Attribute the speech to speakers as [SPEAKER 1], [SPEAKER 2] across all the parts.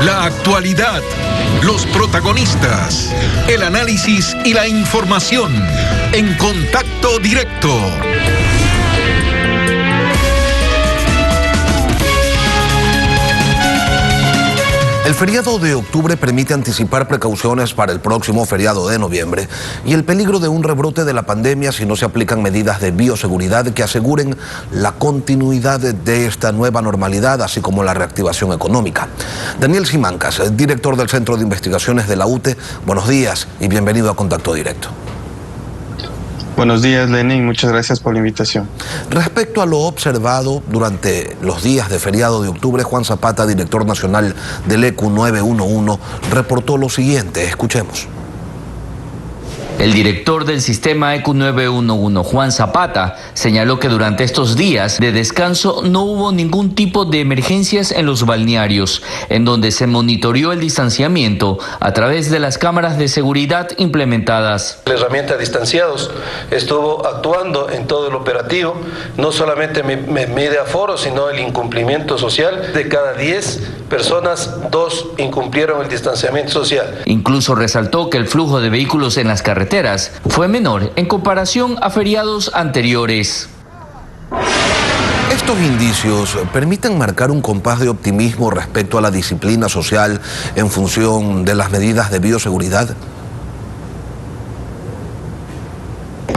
[SPEAKER 1] La actualidad, los protagonistas, el análisis y la información en Contacto Directo.
[SPEAKER 2] El feriado de octubre permite anticipar precauciones para el próximo feriado de noviembre y el peligro de un rebrote de la pandemia si no se aplican medidas de bioseguridad que aseguren la continuidad de esta nueva normalidad, así como la reactivación económica. Daniel Simancas, director del Centro de Investigaciones de la UTE, buenos días y bienvenido a Contacto Directo.
[SPEAKER 3] Buenos días, Lenin, muchas gracias por la invitación.
[SPEAKER 2] Respecto a lo observado durante los días de feriado de octubre, Juan Zapata, director nacional del ECU 911, reportó lo siguiente. Escuchemos.
[SPEAKER 4] El director del sistema ECU 911, Juan Zapata, señaló que durante estos días de descanso no hubo ningún tipo de emergencias en los balnearios, en donde se monitoreó el distanciamiento a través de las cámaras de seguridad implementadas.
[SPEAKER 5] La herramienta distanciados estuvo actuando en todo el operativo, no solamente mide aforo, sino el incumplimiento social. De cada 10 personas, 2 incumplieron el distanciamiento social.
[SPEAKER 4] Incluso resaltó que el flujo de vehículos en las carreteras fue menor en comparación a feriados anteriores.
[SPEAKER 2] Estos indicios permiten marcar un compás de optimismo respecto a la disciplina social en función de las medidas de bioseguridad.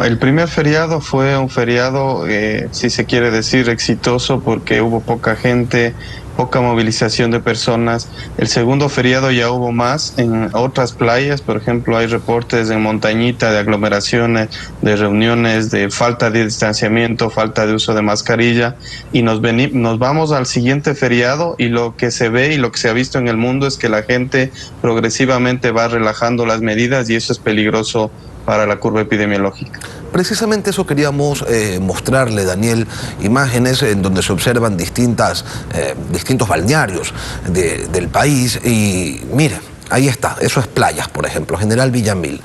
[SPEAKER 3] El primer feriado fue un feriado, si se quiere decir, exitoso porque hubo poca gente, poca movilización de personas. El segundo feriado ya hubo más en otras playas, por ejemplo, hay reportes en Montañita de aglomeraciones, de reuniones, de falta de distanciamiento, falta de uso de mascarilla, y nos vamos al siguiente feriado y lo que se ve y lo que se ha visto en el mundo es que la gente progresivamente va relajando las medidas y eso es peligroso para la curva epidemiológica.
[SPEAKER 2] Precisamente eso queríamos mostrarle, Daniel, imágenes en donde se observan distintos balnearios del país y mire, ahí está, eso es playas, por ejemplo, General Villamil.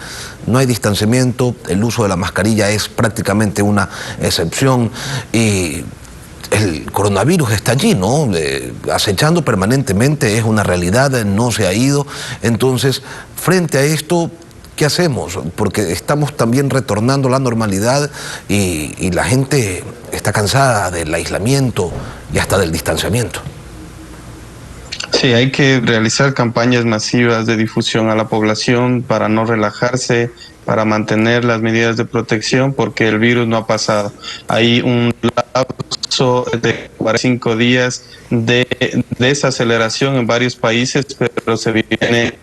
[SPEAKER 2] No hay distanciamiento, el uso de la mascarilla es prácticamente una excepción y el coronavirus está allí, ¿no? Acechando permanentemente, es una realidad, no se ha ido. Entonces, frente a esto, ¿qué hacemos? Porque estamos también retornando a la normalidad y la gente está cansada del aislamiento y hasta del distanciamiento.
[SPEAKER 3] Sí, hay que realizar campañas masivas de difusión a la población para no relajarse, para mantener las medidas de protección, porque el virus no ha pasado. Hay un lapso de 45 días de desaceleración en varios países, pero se viene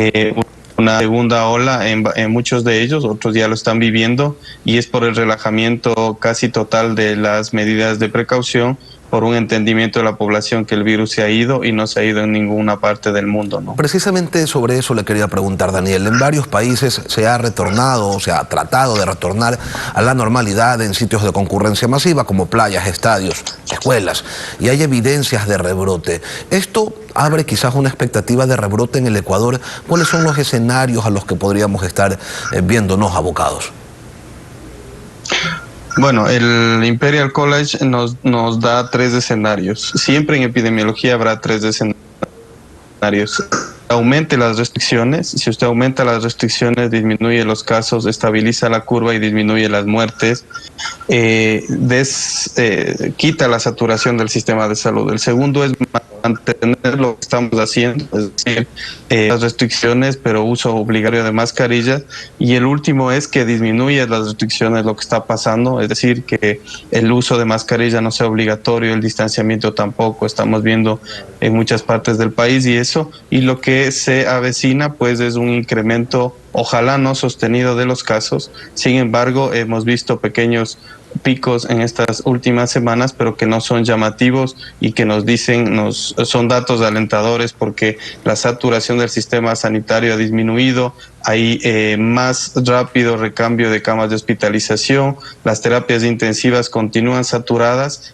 [SPEAKER 3] una segunda ola en muchos de ellos, otros ya lo están viviendo, y es por el relajamiento casi total de las medidas de precaución, por un entendimiento de la población que el virus se ha ido y no se ha ido en ninguna parte del mundo, ¿no?
[SPEAKER 2] Precisamente sobre eso le quería preguntar, Daniel. En varios países se ha retornado, se ha tratado de retornar a la normalidad en sitios de concurrencia masiva como playas, estadios, escuelas, y hay evidencias de rebrote. Esto abre quizás una expectativa de rebrote en el Ecuador. ¿Cuáles son los escenarios a los que podríamos estar viéndonos abocados?
[SPEAKER 3] Bueno, el Imperial College nos da 3 escenarios. Siempre en epidemiología habrá 3 escenarios. Aumente las restricciones. Si usted aumenta las restricciones, disminuye los casos, estabiliza la curva y disminuye las muertes. Quita la saturación del sistema de salud. El segundo es mantener lo que estamos haciendo, es decir, las restricciones, pero uso obligatorio de mascarillas. Y el último es que disminuye las restricciones, lo que está pasando, es decir, que el uso de mascarilla no sea obligatorio, el distanciamiento tampoco, estamos viendo en muchas partes del país y lo que se avecina pues es un incremento, ojalá no sostenido, de los casos. Sin embargo, hemos visto pequeños picos en estas últimas semanas, pero que no son llamativos y que son datos alentadores porque la saturación del sistema sanitario ha disminuido, hay más rápido recambio de camas de hospitalización, las terapias intensivas continúan saturadas.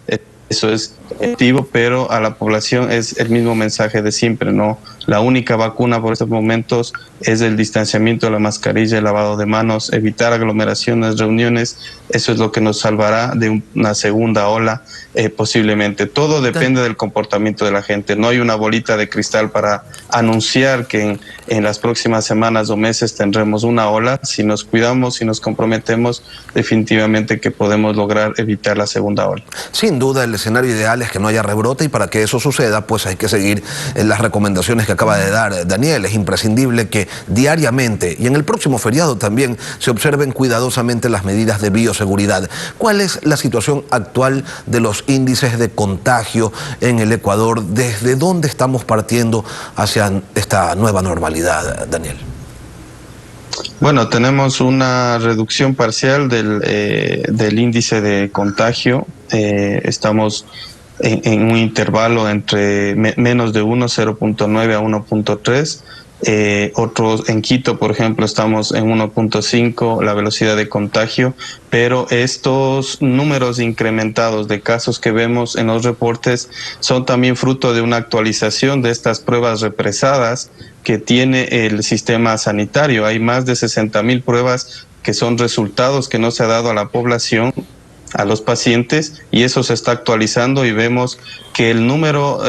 [SPEAKER 3] Eso es efectivo, pero a la población es el mismo mensaje de siempre, ¿no? La única vacuna por estos momentos es el distanciamiento, la mascarilla, el lavado de manos, evitar aglomeraciones, reuniones. Eso es lo que nos salvará de una segunda ola posiblemente. Todo depende del comportamiento de la gente. No hay una bolita de cristal para anunciar que en las próximas semanas o meses tendremos una ola. Si nos cuidamos, si nos comprometemos, definitivamente que podemos lograr evitar la segunda ola.
[SPEAKER 2] Sin duda, el escenario ideal es que no haya rebrote, y para que eso suceda, pues hay que seguir las recomendaciones que acaba de dar Daniel. Es imprescindible que diariamente y en el próximo feriado también se observen cuidadosamente las medidas de bioseguridad. ¿Cuál es la situación actual de los índices de contagio en el Ecuador? ¿Desde dónde estamos partiendo hacia esta nueva normalidad, Daniel?
[SPEAKER 3] Bueno, tenemos una reducción parcial del índice de contagio. Estamos en un intervalo entre menos de 1, 0.9 a 1.3. Otros, en Quito, por ejemplo, estamos en 1.5 la velocidad de contagio, pero estos números incrementados de casos que vemos en los reportes son también fruto de una actualización de estas pruebas represadas que tiene el sistema sanitario. Hay más de 60,000 pruebas que son resultados que no se ha dado a la población, a los pacientes, y eso se está actualizando, y vemos que el número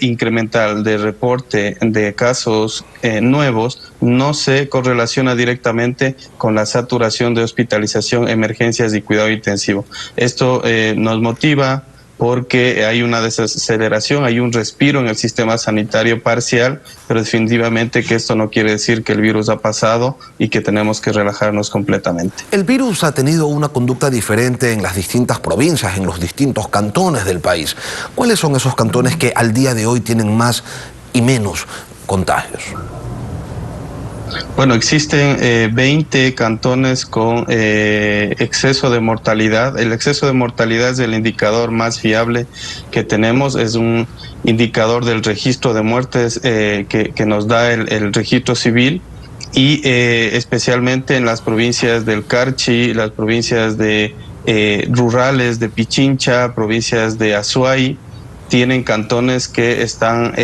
[SPEAKER 3] incremental de reporte de casos nuevos no se correlaciona directamente con la saturación de hospitalización, emergencias y cuidado intensivo. Esto nos motiva porque hay una desaceleración, hay un respiro en el sistema sanitario parcial, pero definitivamente que esto no quiere decir que el virus ha pasado y que tenemos que relajarnos completamente.
[SPEAKER 2] El virus ha tenido una conducta diferente en las distintas provincias, en los distintos cantones del país. ¿Cuáles son esos cantones que al día de hoy tienen más y menos contagios?
[SPEAKER 3] Bueno, existen 20 cantones con exceso de mortalidad. El exceso de mortalidad es el indicador más fiable que tenemos. Es un indicador del registro de muertes que nos da el registro civil, y especialmente en las provincias del Carchi, las provincias de rurales de Pichincha, provincias de Azuay, tienen cantones que están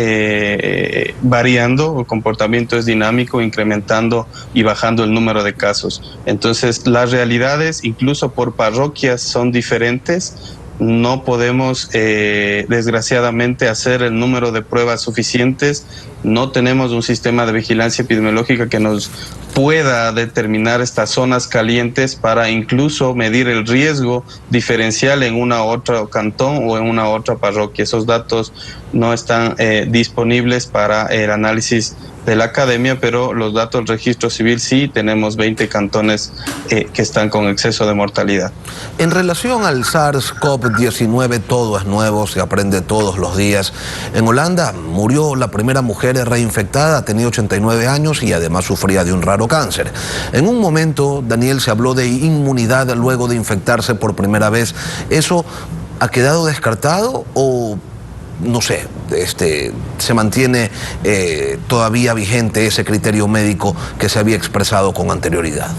[SPEAKER 3] variando, el comportamiento es dinámico, incrementando y bajando el número de casos. Entonces, las realidades, incluso por parroquias, son diferentes. No podemos, desgraciadamente, hacer el número de pruebas suficientes. No tenemos un sistema de vigilancia epidemiológica que nos pueda determinar estas zonas calientes para incluso medir el riesgo diferencial en una u otra cantón o en una u otra parroquia. Esos datos no están disponibles para el análisis de la academia, pero los datos del registro civil sí, tenemos 20 cantones que están con exceso de mortalidad.
[SPEAKER 2] En relación al SARS-CoV-19, todo es nuevo, se aprende todos los días. En Holanda murió la primera mujer reinfectada, tenía 89 años y además sufría de un raro cáncer. En un momento, Daniel, se habló de inmunidad luego de infectarse por primera vez. ¿Eso ha quedado descartado o no sé, se mantiene todavía vigente ese criterio médico que se había expresado con anterioridad?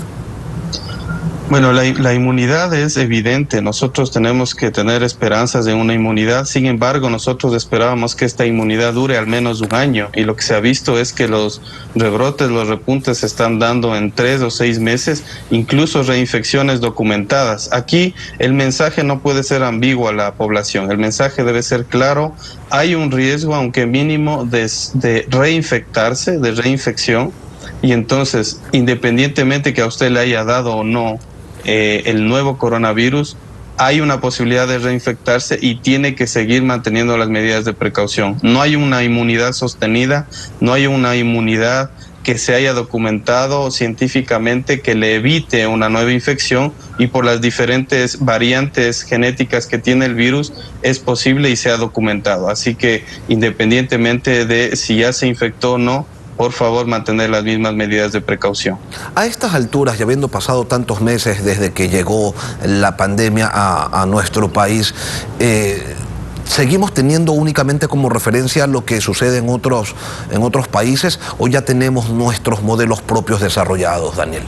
[SPEAKER 3] Bueno, la inmunidad es evidente. Nosotros tenemos que tener esperanzas de una inmunidad. Sin embargo, nosotros esperábamos que esta inmunidad dure al menos un año, y lo que se ha visto es que los rebrotes, los repuntes se están dando en 3 o 6 meses, incluso reinfecciones documentadas. Aquí el mensaje no puede ser ambiguo a la población. El mensaje debe ser claro. Hay un riesgo, aunque mínimo, de reinfectarse, de reinfección, y entonces, independientemente que a usted le haya dado o no el nuevo coronavirus, hay una posibilidad de reinfectarse y tiene que seguir manteniendo las medidas de precaución. No hay una inmunidad sostenida, no hay una inmunidad que se haya documentado científicamente que le evite una nueva infección, y por las diferentes variantes genéticas que tiene el virus es posible y se ha documentado. Así que independientemente de si ya se infectó o no, por favor, mantener las mismas medidas de precaución.
[SPEAKER 2] A estas alturas, y habiendo pasado tantos meses desde que llegó la pandemia a nuestro país, ¿seguimos teniendo únicamente como referencia lo que sucede en otros países, o ya tenemos nuestros modelos propios desarrollados, Daniel?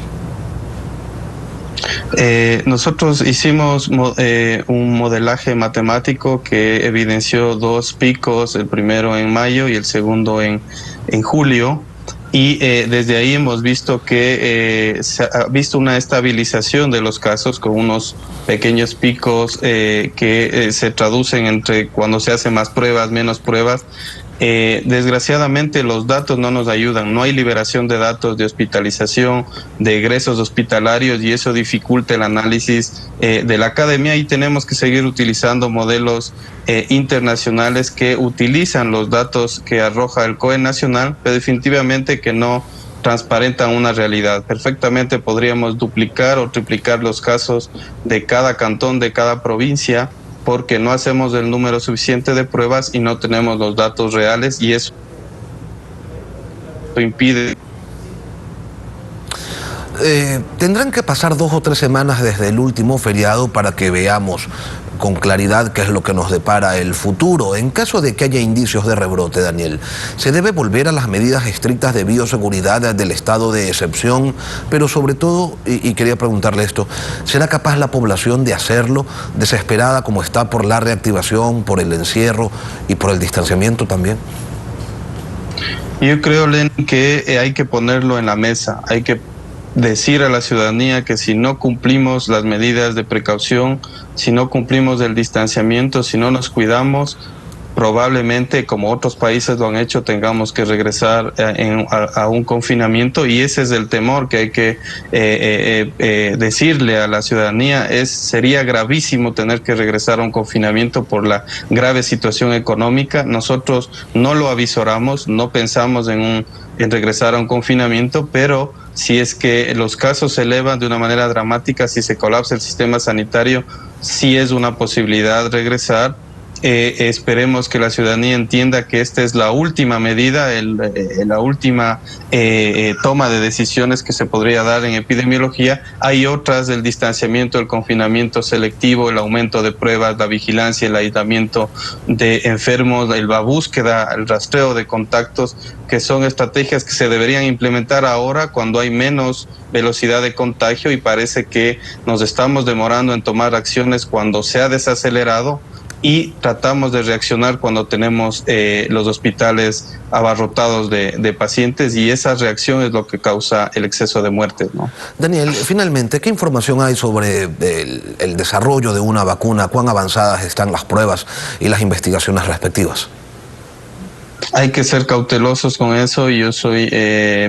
[SPEAKER 3] Nosotros hicimos un modelaje matemático que evidenció 2 picos, el primero en mayo y el segundo en julio, y desde ahí hemos visto que se ha visto una estabilización de los casos con unos pequeños picos que se traducen entre cuando se hacen más pruebas, menos pruebas, Desgraciadamente los datos no nos ayudan, no hay liberación de datos de hospitalización, de egresos hospitalarios, y eso dificulta el análisis de la academia, y tenemos que seguir utilizando modelos internacionales que utilizan los datos que arroja el COE nacional, pero definitivamente que no transparentan una realidad. Perfectamente podríamos duplicar o triplicar los casos de cada cantón, de cada provincia, porque no hacemos el número suficiente de pruebas y no tenemos los datos reales, y eso impide.
[SPEAKER 2] Tendrán que pasar 2 o 3 semanas desde el último feriado para que veamos con claridad qué es lo que nos depara el futuro. En caso de que haya indicios de rebrote, Daniel, ¿se debe volver a las medidas estrictas de bioseguridad del estado de excepción? Pero sobre todo, y quería preguntarle esto, ¿será capaz la población de hacerlo, desesperada como está por la reactivación, por el encierro y por el distanciamiento también?
[SPEAKER 3] Yo creo, Len, que hay que ponerlo en la mesa, hay que decir a la ciudadanía que si no cumplimos las medidas de precaución, si no cumplimos el distanciamiento, si no nos cuidamos, probablemente, como otros países lo han hecho, tengamos que regresar a un confinamiento, y ese es el temor que hay que decirle a la ciudadanía. Sería gravísimo tener que regresar a un confinamiento por la grave situación económica. Nosotros no lo avisoramos, no pensamos en regresar a un confinamiento, pero si es que los casos se elevan de una manera dramática, si se colapsa el sistema sanitario, sí es una posibilidad regresar. Esperemos que la ciudadanía entienda que esta es la última medida, la última toma de decisiones que se podría dar en epidemiología. Hay otras: el distanciamiento, el confinamiento selectivo, el aumento de pruebas, la vigilancia, el aislamiento de enfermos, la búsqueda, el rastreo de contactos, que son estrategias que se deberían implementar ahora cuando hay menos velocidad de contagio, y parece que nos estamos demorando en tomar acciones cuando se ha desacelerado, y tratamos de reaccionar cuando tenemos los hospitales abarrotados de pacientes, y esa reacción es lo que causa el exceso de muertes, ¿no?
[SPEAKER 2] Daniel, finalmente, ¿qué información hay sobre el desarrollo de una vacuna? ¿Cuán avanzadas están las pruebas y las investigaciones respectivas?
[SPEAKER 3] Hay que ser cautelosos con eso, y yo soy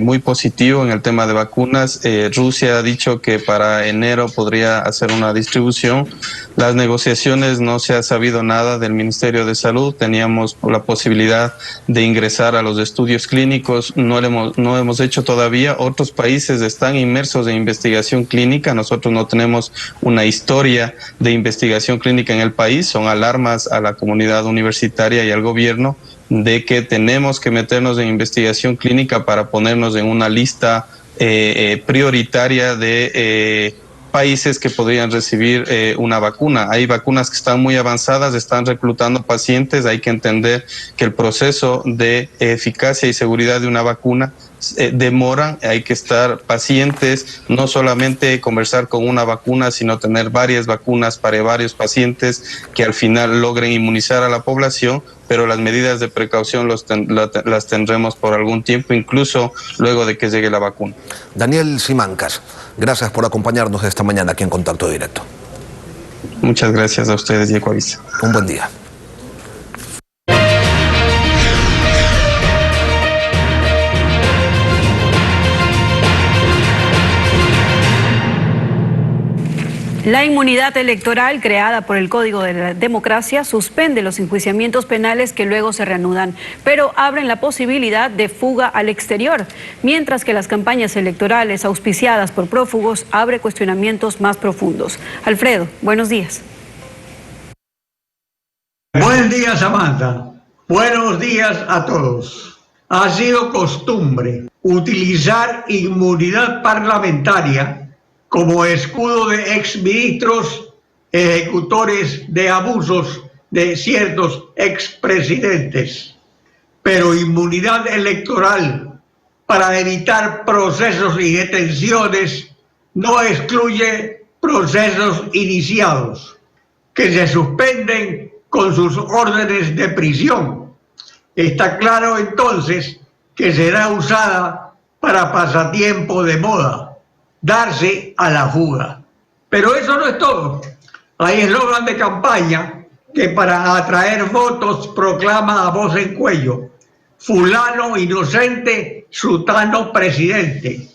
[SPEAKER 3] muy positivo en el tema de vacunas. Rusia ha dicho que para enero podría hacer una distribución. Las negociaciones, no se ha sabido nada del Ministerio de Salud. Teníamos la posibilidad de ingresar a los estudios clínicos, no hemos hecho todavía. Otros países están inmersos en investigación clínica. Nosotros no tenemos una historia de investigación clínica en el país. Son alarmas a la comunidad universitaria y al gobierno de que tenemos que meternos en investigación clínica para ponernos en una lista prioritaria de países que podrían recibir una vacuna. Hay vacunas que están muy avanzadas, están reclutando pacientes. Hay que entender que el proceso de eficacia y seguridad de una vacuna demoran. Hay que estar pacientes, no solamente conversar con una vacuna, sino tener varias vacunas para varios pacientes que al final logren inmunizar a la población, pero las medidas de precaución las tendremos por algún tiempo, incluso luego de que llegue la vacuna.
[SPEAKER 2] Daniel Simancas, gracias por acompañarnos esta mañana aquí en Contacto Directo.
[SPEAKER 3] Muchas gracias a ustedes y Ecuavisa.
[SPEAKER 2] Un buen día.
[SPEAKER 6] La inmunidad electoral creada por el Código de la Democracia suspende los enjuiciamientos penales que luego se reanudan, pero abren la posibilidad de fuga al exterior, mientras que las campañas electorales auspiciadas por prófugos abre cuestionamientos más profundos. Alfredo, buenos días.
[SPEAKER 7] Buen día, Samantha. Buenos días a todos. Ha sido costumbre utilizar inmunidad parlamentaria como escudo de exministros ejecutores de abusos de ciertos expresidentes. Pero inmunidad electoral para evitar procesos y detenciones no excluye procesos iniciados, que se suspenden con sus órdenes de prisión. Está claro entonces que será usada para pasatiempo de moda, darse a la fuga. Pero eso no es todo. Hay eslogan de campaña que para atraer votos proclama a voz en cuello: fulano inocente, sutano presidente,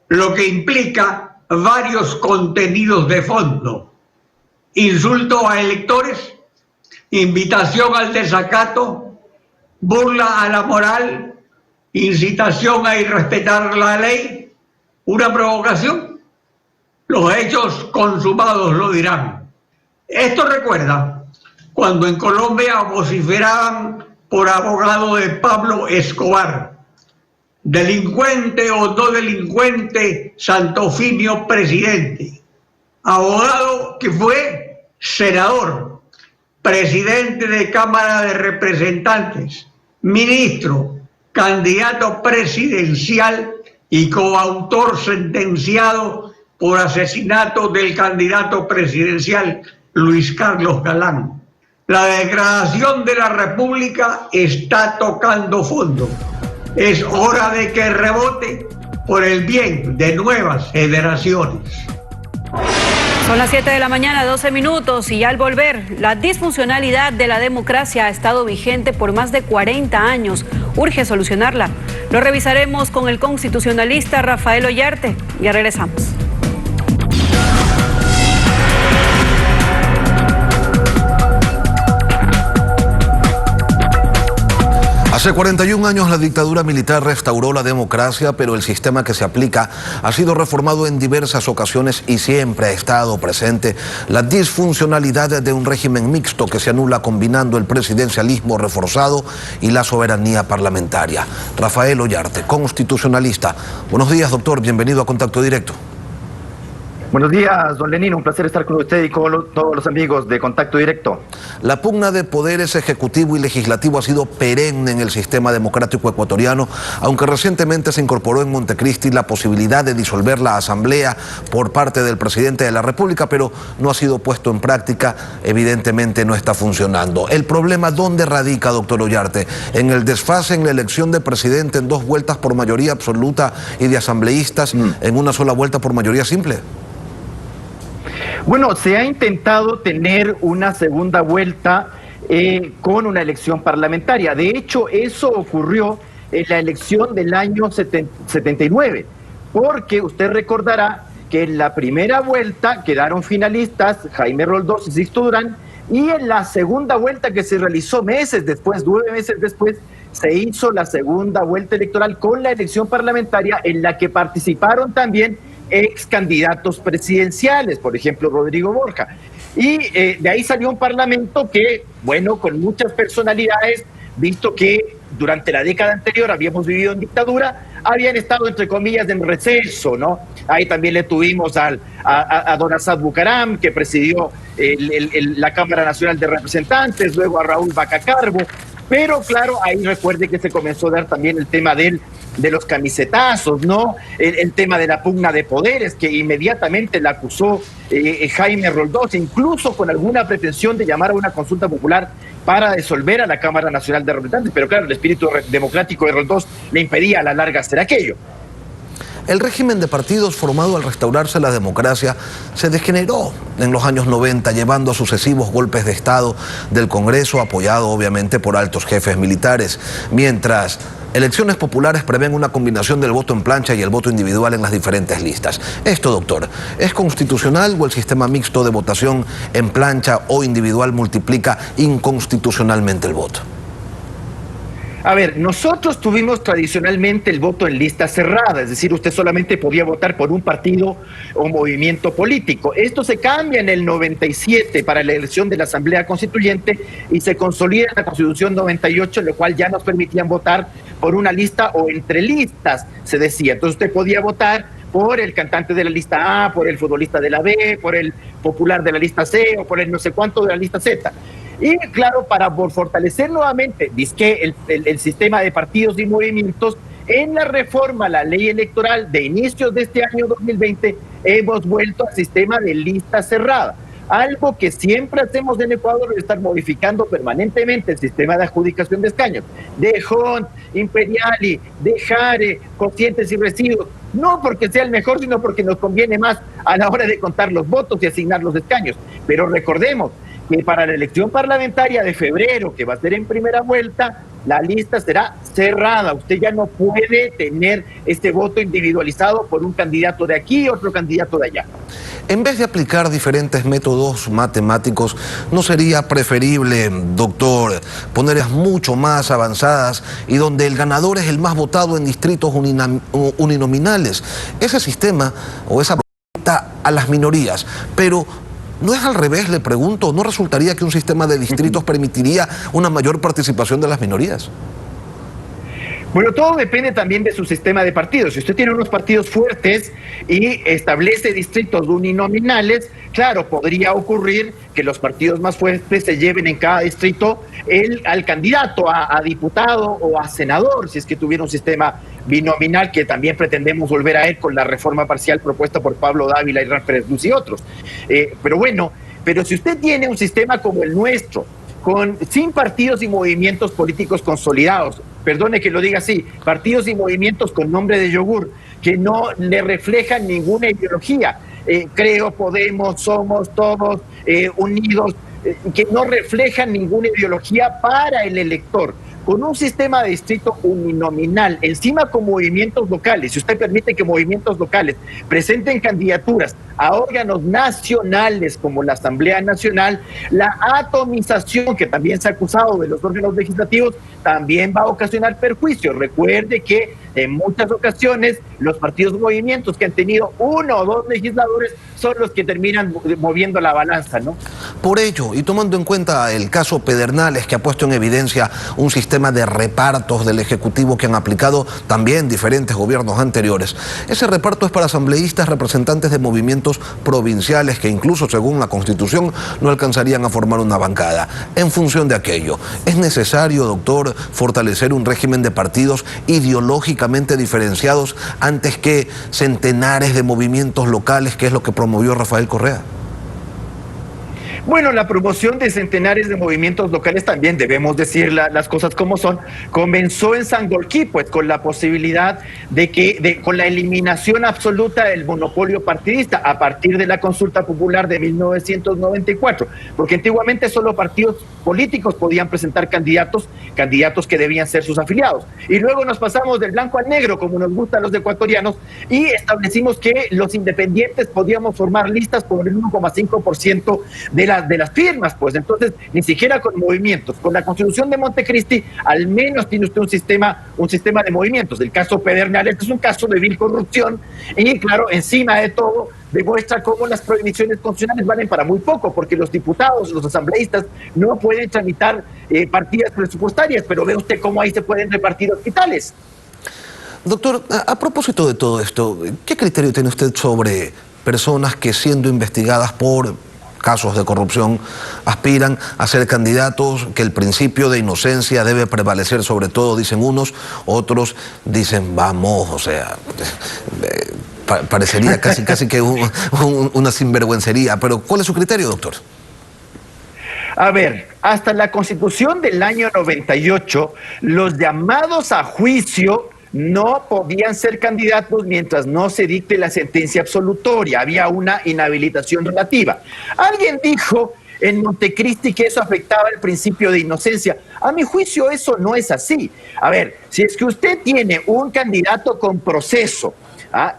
[SPEAKER 7] lo que implica varios contenidos de fondo: insulto a electores, invitación al desacato, burla a la moral, incitación a irrespetar la ley, una provocación. Los hechos consumados lo dirán. Esto recuerda cuando en Colombia vociferaban por abogado de Pablo Escobar: delincuente o no delincuente, Santofimio presidente. Abogado que fue senador, presidente de Cámara de Representantes, ministro, candidato presidencial y coautor sentenciado por asesinato del candidato presidencial Luis Carlos Galán. La degradación de la República está tocando fondo. Es hora de que rebote por el bien de nuevas generaciones.
[SPEAKER 6] Son las 7 de la mañana, 12 minutos, y al volver, la disfuncionalidad de la democracia ha estado vigente por más de 40 años. Urge solucionarla. Lo revisaremos con el constitucionalista Rafael Ollarte. Ya regresamos.
[SPEAKER 2] Hace 41 años la dictadura militar restauró la democracia, pero el sistema que se aplica ha sido reformado en diversas ocasiones y siempre ha estado presente la disfuncionalidad de un régimen mixto que se anula combinando el presidencialismo reforzado y la soberanía parlamentaria. Rafael Ollarte, constitucionalista. Buenos días, doctor. Bienvenido a Contacto Directo.
[SPEAKER 8] Buenos días, don Lenín. Un placer estar con usted y con todos los amigos de Contacto Directo.
[SPEAKER 2] La pugna de poderes ejecutivo y legislativo ha sido perenne en el sistema democrático ecuatoriano, aunque recientemente se incorporó en Montecristi la posibilidad de disolver la Asamblea por parte del presidente de la República, pero no ha sido puesto en práctica. Evidentemente no está funcionando. ¿El problema dónde radica, doctor Ollarte? ¿En el desfase en la elección de presidente en 2 vueltas por mayoría absoluta y de asambleístas en una sola vuelta por mayoría simple?
[SPEAKER 8] Bueno, se ha intentado tener una segunda vuelta con una elección parlamentaria. De hecho, eso ocurrió en la elección del año 79, porque usted recordará que en la primera vuelta quedaron finalistas Jaime Roldós y Sixto Durán, y en la segunda vuelta, que se realizó meses después, 9 meses después, se hizo la segunda vuelta electoral con la elección parlamentaria, en la que participaron también ex candidatos presidenciales, por ejemplo Rodrigo Borja, y de ahí salió un parlamento que, bueno, con muchas personalidades, visto que durante la década anterior habíamos vivido en dictadura, habían estado entre comillas en receso, ¿no? Ahí también le tuvimos a don Assad Bucaram, que presidió la Cámara Nacional de Representantes, luego a Raúl Vaca Carbo, pero claro, ahí recuerde que se comenzó a dar también el tema de los camisetazos, ¿no? El tema de la pugna de poderes, que inmediatamente la acusó Jaime Roldós, incluso con alguna pretensión de llamar a una consulta popular para disolver a la Cámara Nacional de Representantes, pero claro, el espíritu democrático de Roldós le impedía a la larga hacer aquello.
[SPEAKER 2] El régimen de partidos formado al restaurarse la democracia se degeneró en los años 90, llevando a sucesivos golpes de Estado del Congreso, apoyado obviamente por altos jefes militares, mientras elecciones populares prevén una combinación del voto en plancha y el voto individual en las diferentes listas. Esto, doctor, ¿es constitucional o el sistema mixto de votación en plancha o individual multiplica inconstitucionalmente el voto?
[SPEAKER 8] A ver, nosotros tuvimos tradicionalmente el voto en lista cerrada, es decir, usted solamente podía votar por un partido o movimiento político. Esto se cambia en el 97 para la elección de la Asamblea Constituyente y se consolida en la Constitución 98, en lo cual ya nos permitían votar por una lista o entre listas, se decía. Entonces usted podía votar por el cantante de la lista A, por el futbolista de la B, por el popular de la lista C o por el no sé cuánto de la lista Z. Y claro, para fortalecer nuevamente el sistema de partidos y movimientos, en la reforma a la ley electoral de inicios de este año 2020 hemos vuelto al sistema de lista cerrada. Algo que siempre hacemos en Ecuador es estar modificando permanentemente el sistema de adjudicación de escaños. De Hunt, Imperiali, de Jare, cocientes y residuos. No porque sea el mejor, sino porque nos conviene más a la hora de contar los votos y asignar los escaños. Pero recordemos que para la elección parlamentaria de febrero, que va a ser en primera vuelta, la lista será cerrada. Usted ya no puede tener este voto individualizado por un candidato de aquí y otro candidato de allá.
[SPEAKER 2] En vez de aplicar diferentes métodos matemáticos, ¿no sería preferible, doctor, ponerlas mucho más avanzadas y donde el ganador es el más votado en distritos uninominales? Ese sistema o esa propuesta a las minorías, pero ¿no es al revés, le pregunto? ¿No resultaría que un sistema de distritos permitiría una mayor participación de las minorías?
[SPEAKER 8] Bueno, todo depende también de su sistema de partidos. Si usted tiene unos partidos fuertes y establece distritos uninominales, claro, podría ocurrir que los partidos más fuertes se lleven en cada distrito al candidato a diputado o a senador, si es que tuviera un sistema binominal, que también pretendemos volver a él con la reforma parcial propuesta por Pablo Dávila, Irán Pérez Luz y otros. Pero si usted tiene un sistema como el nuestro, sin partidos y movimientos políticos consolidados, perdone que lo diga así, partidos y movimientos con nombre de yogur, que no le reflejan ninguna ideología, Creo, Podemos, Somos, Todos, Unidos, que no reflejan ninguna ideología para el elector. Con un sistema de distrito uninominal, encima con movimientos locales, si usted permite que movimientos locales presenten candidaturas a órganos nacionales como la Asamblea Nacional, la atomización que también se ha acusado de los órganos legislativos también va a ocasionar perjuicio. Recuerde que en muchas ocasiones los partidos y movimientos que han tenido uno o dos legisladores son los que terminan moviendo la balanza, ¿no?
[SPEAKER 2] Por ello, y tomando en cuenta el caso Pedernales, que ha puesto en evidencia un sistema de repartos del Ejecutivo que han aplicado también diferentes gobiernos anteriores, ese reparto es para asambleístas, representantes de movimientos provinciales que incluso según la Constitución no alcanzarían a formar una bancada. En función de aquello, ¿es necesario, doctor, fortalecer un régimen de partidos ideológicamente diferenciados antes que centenares de movimientos locales, que es lo que promovió Rafael Correa?
[SPEAKER 8] Bueno, la promoción de centenares de movimientos locales, también debemos decir las cosas como son, comenzó en Sangolquí, pues con la posibilidad con la eliminación absoluta del monopolio partidista a partir de la consulta popular de 1994, porque antiguamente solo partidos políticos podían presentar candidatos que debían ser sus afiliados. Y luego nos pasamos del blanco al negro, como nos gusta a los ecuatorianos, y establecimos que los independientes podíamos formar listas por el 1,5% de las firmas, pues entonces ni siquiera con movimientos. Con la Constitución de Montecristi al menos tiene usted un sistema de movimientos. El caso Pedernales es un caso de vil corrupción y claro, encima de todo demuestra cómo las prohibiciones constitucionales valen para muy poco, porque los diputados, los asambleístas no pueden tramitar partidas presupuestarias, pero ve usted cómo ahí se pueden repartir hospitales.
[SPEAKER 2] Doctor, a propósito de todo esto, ¿qué criterio tiene usted sobre personas que siendo investigadas por casos de corrupción aspiran a ser candidatos, que el principio de inocencia debe prevalecer sobre todo, dicen unos, otros dicen vamos, o sea, parecería casi que una sinvergüencería, pero ¿cuál es su criterio, doctor?
[SPEAKER 8] A ver, hasta la Constitución del año 98, los llamados a juicio no podían ser candidatos mientras no se dicte la sentencia absolutoria. Había una inhabilitación relativa. Alguien dijo en Montecristi que eso afectaba el principio de inocencia. A mi juicio eso no es así. A ver, si es que usted tiene un candidato con proceso,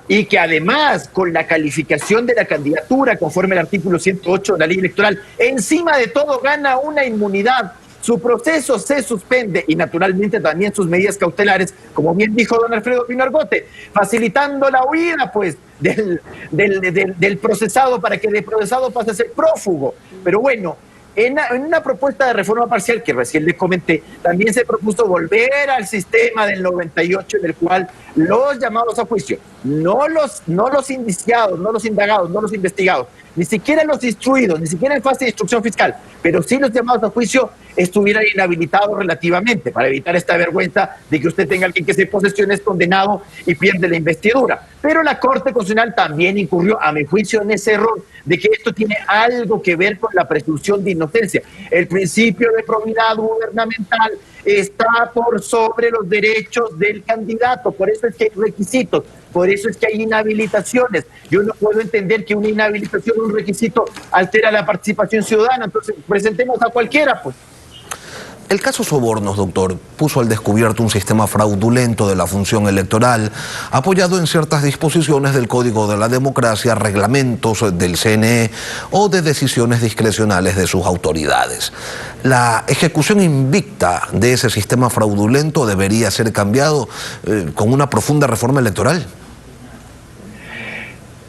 [SPEAKER 8] y que además con la calificación de la candidatura conforme al artículo 108 de la ley electoral, encima de todo gana una inmunidad, su proceso se suspende y naturalmente también sus medidas cautelares, como bien dijo don Alfredo Pino Argote, facilitando la huida pues del procesado para que el procesado pase a ser prófugo. Pero bueno, en una propuesta de reforma parcial que recién les comenté, también se propuso volver al sistema del 98 en el cual los llamados a juicio, no los indiciados, no los indagados, no los investigados, ni siquiera los instruidos, ni siquiera en fase de instrucción fiscal, pero sí los llamados a juicio estuvieran inhabilitados relativamente, para evitar esta vergüenza de que usted tenga alguien que se posesione, es condenado y pierde la investidura. Pero la Corte Constitucional también incurrió, a mi juicio, en ese error de que esto tiene algo que ver con la presunción de inocencia. El principio de probidad gubernamental está por sobre los derechos del candidato, por eso es que hay requisitos, por eso es que hay inhabilitaciones. Yo no puedo entender que una inhabilitación, un requisito, altera la participación ciudadana, entonces presentemos a cualquiera, pues.
[SPEAKER 2] El caso Sobornos, doctor, puso al descubierto un sistema fraudulento de la función electoral, apoyado en ciertas disposiciones del Código de la Democracia, reglamentos del CNE o de decisiones discrecionales de sus autoridades. La ejecución invicta de ese sistema fraudulento debería ser cambiado con una profunda reforma electoral.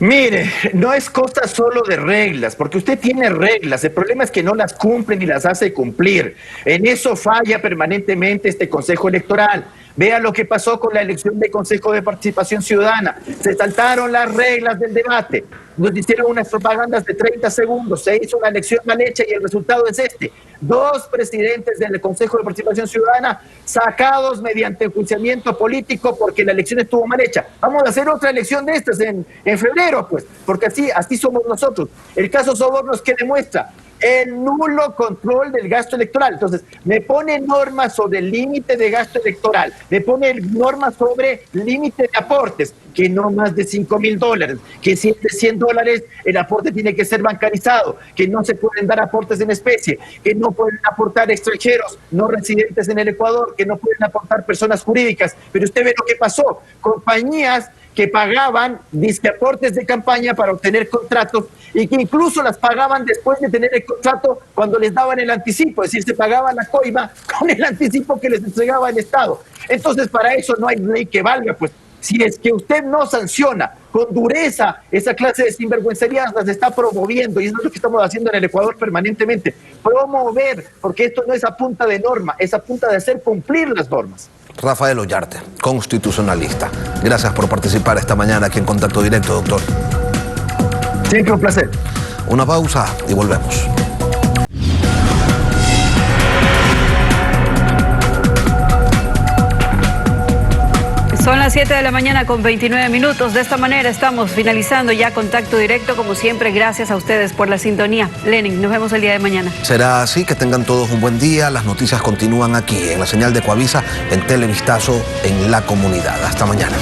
[SPEAKER 8] Mire, no es cosa solo de reglas, porque usted tiene reglas, el problema es que no las cumple ni las hace cumplir. En eso falla permanentemente este Consejo Electoral. Vea lo que pasó con la elección del Consejo de Participación Ciudadana. Se saltaron las reglas del debate. Nos hicieron unas propagandas de 30 segundos. Se hizo una elección mal hecha y el resultado es este. 2 presidentes del Consejo de Participación Ciudadana sacados mediante enjuiciamiento político porque la elección estuvo mal hecha. Vamos a hacer otra elección de estas en febrero, pues, porque así somos nosotros. El caso Sobornos, ¿qué demuestra? El nulo control del gasto electoral. Entonces, me pone normas sobre el límite de gasto electoral, me pone normas sobre límite de aportes, que no más de $5,000, que si es de $100 el aporte tiene que ser bancarizado, que no se pueden dar aportes en especie, que no pueden aportar extranjeros no residentes en el Ecuador, que no pueden aportar personas jurídicas. Pero usted ve lo que pasó, compañías que pagaban aportes de campaña para obtener contratos y que incluso las pagaban después de tener el contrato cuando les daban el anticipo, es decir, se pagaba la coima con el anticipo que les entregaba el Estado. Entonces, para eso no hay ley que valga, pues. Si es que usted no sanciona con dureza esa clase de sinvergüencerías, las está promoviendo, y eso es lo que estamos haciendo en el Ecuador permanentemente. Promover, porque esto no es a punta de norma, es a punta de hacer cumplir las normas.
[SPEAKER 2] Rafael Ollarte, constitucionalista. Gracias por participar esta mañana aquí en Contacto Directo, doctor.
[SPEAKER 8] Siempre un placer.
[SPEAKER 2] Una pausa y volvemos.
[SPEAKER 6] Son las 7 de la mañana con 29 minutos. De esta manera estamos finalizando ya Contacto Directo. Como siempre, gracias a ustedes por la sintonía. Lenin, nos vemos el día de mañana.
[SPEAKER 2] Será así, que tengan todos un buen día. Las noticias continúan aquí en la señal de Coavisa, en Televistazo, en La Comunidad. Hasta mañana.